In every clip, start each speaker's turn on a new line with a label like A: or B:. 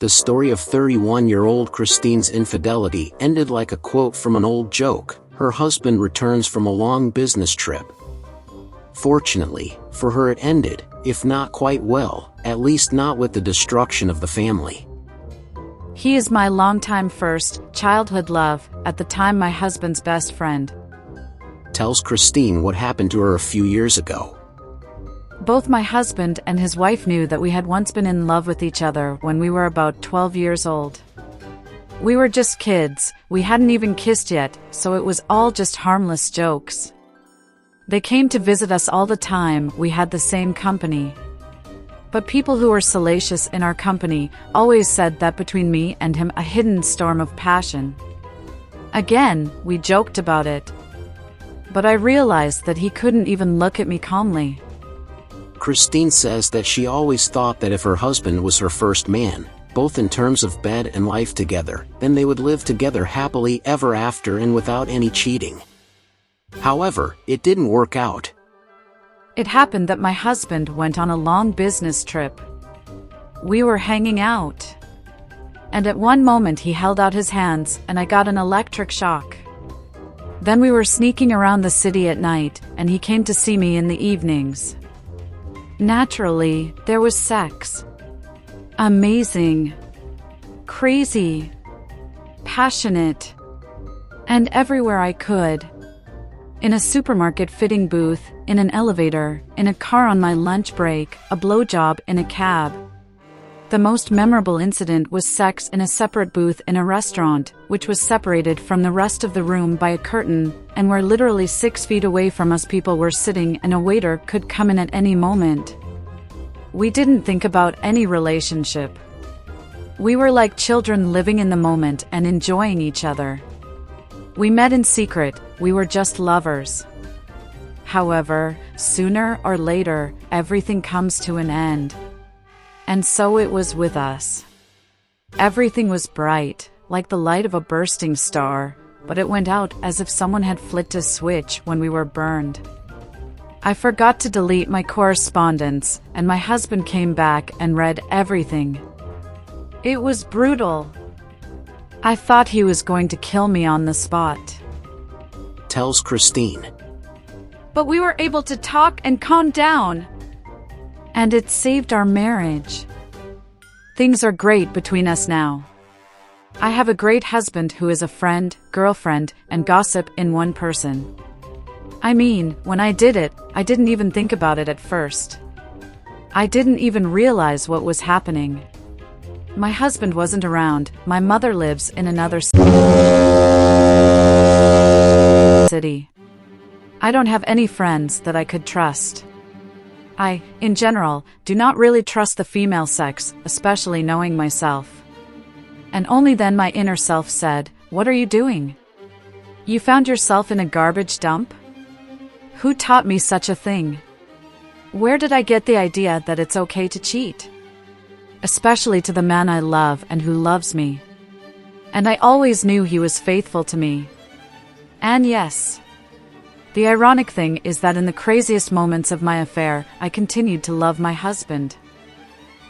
A: The story of 31-year-old Christine's infidelity ended like a quote from an old joke. Her husband returns from a long business trip. Fortunately, for her it ended, if not quite well, at least not with the destruction of the family.
B: He is my longtime first, childhood love, at the time my husband's best friend.
A: Tells Christine what happened to her a few years ago.
B: Both my husband and his wife knew that we had once been in love with each other when we were about 12 years old. We were just kids, we hadn't even kissed yet, so it was all just harmless jokes. They came to visit us all the time, we had the same company. But people who were salacious in our company always said that between me and him a hidden storm of passion. Again, we joked about it. But I realized that he couldn't even look at me calmly.
A: Christine says that she always thought that if her husband was her first man, both in terms of bed and life together, then they would live together happily ever after and without any cheating. However, it didn't work out.
B: It happened that my husband went on a long business trip. We were hanging out. And at one moment he held out his hands and I got an electric shock. Then we were sneaking around the city at night and he came to see me in the evenings. Naturally, there was sex. Amazing. Crazy. Passionate. And everywhere I could. In a supermarket fitting booth, in an elevator, in a car on my lunch break, a blowjob in a cab. The most memorable incident was sex in a separate booth in a restaurant, which was separated from the rest of the room by a curtain, and where literally 6 feet away from us people were sitting and a waiter could come in at any moment. We didn't think about any relationship. We were like children living in the moment and enjoying each other. We met in secret, we were just lovers. However, sooner or later, everything comes to an end. And so it was with us. Everything was bright, like the light of a bursting star, but it went out as if someone had flipped a switch when we were burned. I forgot to delete my correspondence, and my husband came back and read everything. It was brutal. I thought he was going to kill me on the spot.
A: Tells Christine.
B: But we were able to talk and calm down. And it saved our marriage. Things are great between us now. I have a great husband who is a friend, girlfriend, and gossip in one person. I mean, when I did it, I didn't even think about it at first. I didn't even realize what was happening. My husband wasn't around, my mother lives in another city. I don't have any friends that I could trust. I, in general, do not really trust the female sex, especially knowing myself. And only then my inner self said, "What are you doing? You found yourself in a garbage dump? Who taught me such a thing? Where did I get the idea that it's okay to cheat? Especially to the man I love and who loves me. And I always knew he was faithful to me. And yes. The ironic thing is that in the craziest moments of my affair, I continued to love my husband.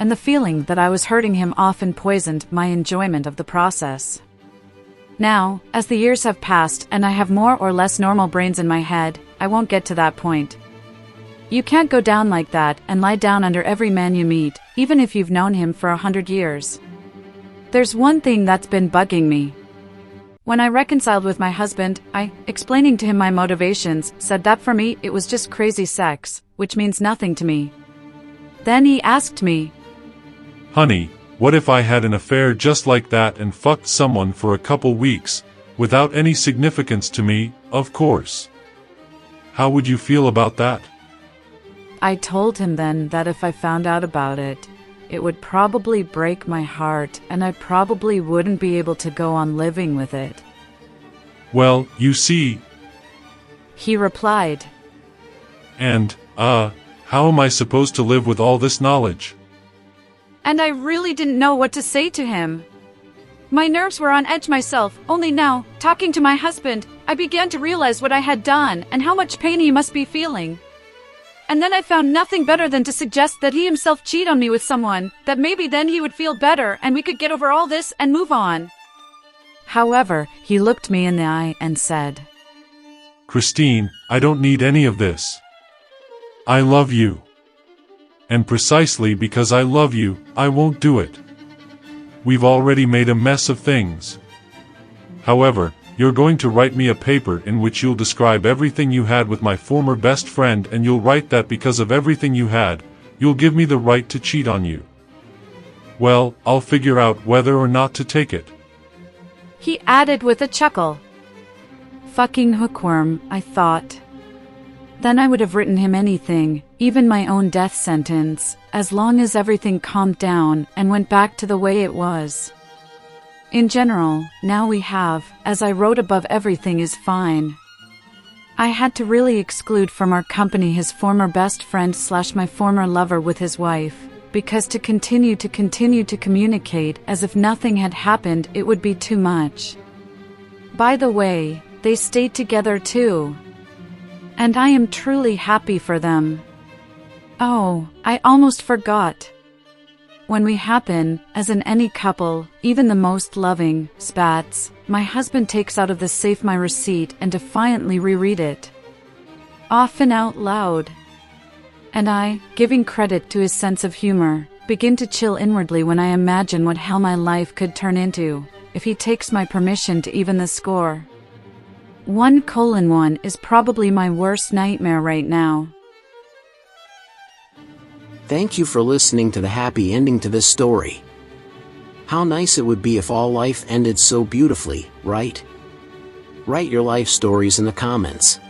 B: And the feeling that I was hurting him often poisoned my enjoyment of the process. Now, as the years have passed and I have more or less normal brains in my head, I won't get to that point. You can't go down like that and lie down under every man you meet, even if you've known him for 100 years. There's one thing that's been bugging me. When I reconciled with my husband, I, explaining to him my motivations, said that for me it was just crazy sex, which means nothing to me. Then he asked me,
C: "Honey, what if I had an affair just like that and fucked someone for a couple weeks, without any significance to me, of course? How would you feel about that?"
B: I told him then that if I found out about it, it would probably break my heart and I probably wouldn't be able to go on living with it.
C: "Well, you see,"
B: he replied.
C: "And, how am I supposed to live with all this knowledge?"
B: And I really didn't know what to say to him. My nerves were on edge myself, only now, talking to my husband, I began to realize what I had done and how much pain he must be feeling. And then I found nothing better than to suggest that he himself cheat on me with someone, that maybe then he would feel better and we could get over all this and move on. However, he looked me in the eye and said,
C: Christine, I don't need any of this. I love you. And precisely because I love you, I won't do it. We've already made a mess of things. However, you're going to write me a paper in which you'll describe everything you had with my former best friend, and you'll write that because of everything you had, you'll give me the right to cheat on you. Well, I'll figure out whether or not to take it.
B: He added with a chuckle. Fucking hookworm, I thought. Then I would have written him anything, even my own death sentence, as long as everything calmed down and went back to the way it was. In general, now we have, as I wrote above, everything is fine. I had to really exclude from our company his former best friend / my former lover with his wife, because to continue to communicate as if nothing had happened, it would be too much. By the way, they stayed together too. And I am truly happy for them. Oh, I almost forgot. When we happen, as in any couple, even the most loving, spats, my husband takes out of the safe my receipt and defiantly reread it. Often out loud. And I, giving credit to his sense of humor, begin to chill inwardly when I imagine what hell my life could turn into, if he takes my permission to even the score. 1:1 is probably my worst nightmare right now.
A: Thank you for listening to the happy ending to this story. How nice it would be if all life ended so beautifully, right? Write your life stories in the comments.